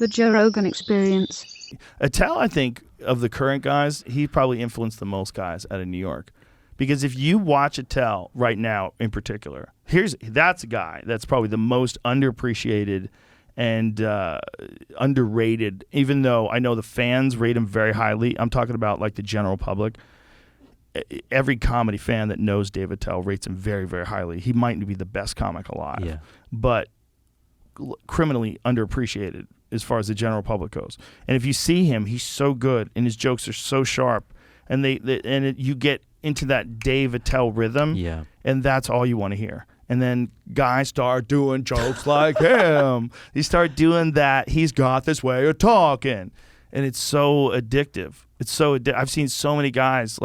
The Joe Rogan Experience. Attell, I think, of the current guys, he probably influenced the most guys out of New York. Because if you watch Attell right now in particular, that's a guy that's probably the most underappreciated and underrated, even though I know the fans rate him very highly. I'm talking about like the general public. Every comedy fan that knows Dave Attell rates him very, very highly. He might be the best comic alive, but criminally underappreciated as far as the general public goes. And if you see him, he's so good, and his jokes are so sharp, and you get into that Dave Attell rhythm, and that's all you want to hear. And then guys start doing jokes like him. He start doing that. He's got this way of talking, and it's so addictive. It's so I've seen so many guys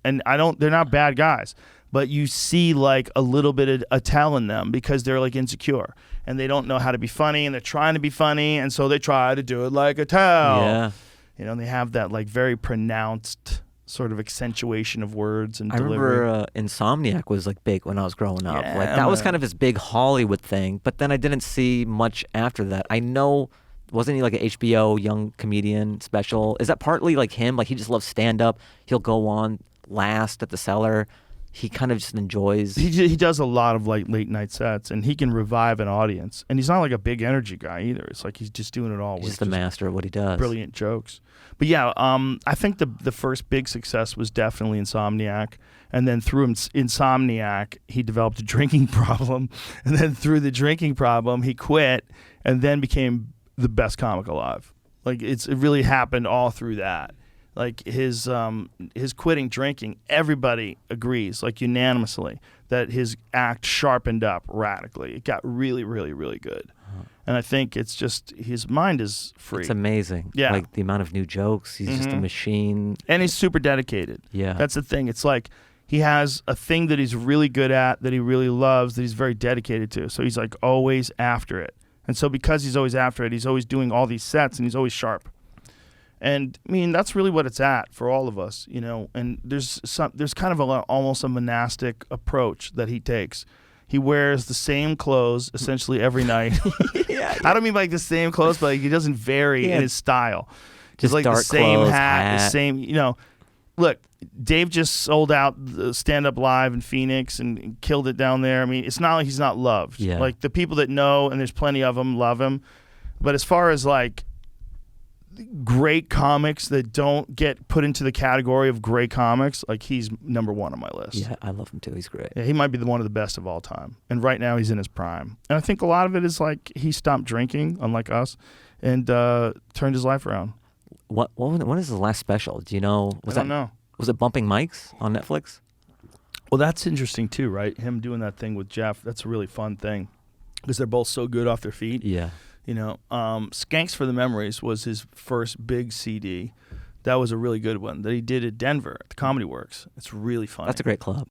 and they're not bad guys, but you see like a little bit of Attell in them because they're like insecure and they don't know how to be funny and they're trying to be funny, and so they try to do it like Attell. Yeah. You know, and they have that like very pronounced sort of accentuation of words and delivery. I remember Insomniac was like big when I was growing up. Yeah, like that was kind of his big Hollywood thing, but then I didn't see much after that. I know, wasn't he like an HBO young comedian special? Is that partly like him? Like he just loves stand-up. He'll go on last at the Cellar. He kind of just enjoys. He does a lot of like late night sets, and he can revive an audience. And he's not like a big energy guy either. It's like he's just doing it all. He's just the master of what he does. Brilliant jokes. But yeah, I think the first big success was definitely Insomniac. And then through Insomniac, he developed a drinking problem. And then through the drinking problem, he quit and then became the best comic alive. Like it really happened all through that. Like his quitting drinking, everybody agrees, like unanimously, that his act sharpened up radically. It got really, really, really good. And I think it's just his mind is free. It's amazing. Yeah. Like the amount of new jokes. He's just a machine. And he's super dedicated. Yeah. That's the thing. It's like he has a thing that he's really good at, that he really loves, that he's very dedicated to. So he's like always after it. And so because he's always after it, he's always doing all these sets and he's always sharp. And I mean, that's really what it's at for all of us, you know. And there's kind of almost a monastic approach that he takes. He wears the same clothes essentially every night. I don't mean like the same clothes, but like he doesn't vary in his style. Just like dark the same clothes, hat, the same, you know. Look, Dave just sold out the Stand Up Live in Phoenix and killed it down there. I mean, it's not like he's not loved. Yeah. Like the people that know, and there's plenty of them, love him. But as far as like great comics that don't get put into the category of great comics, like he's number one on my list. Yeah, I love him too. He's great. Yeah, he might be one of the best of all time. And right now he's in his prime. And I think a lot of it is like he stopped drinking, unlike us, and turned his life around. When is his last special? Do you know? I don't know. Was it Bumping Mics on Netflix? Well, that's interesting too, right? Him doing that thing with Jeff, that's a really fun thing because they're both so good off their feet. Yeah. You know, Skanks for the Memories was his first big CD. That was a really good one that he did at Denver at the Comedy Works. It's really funny. That's a great club.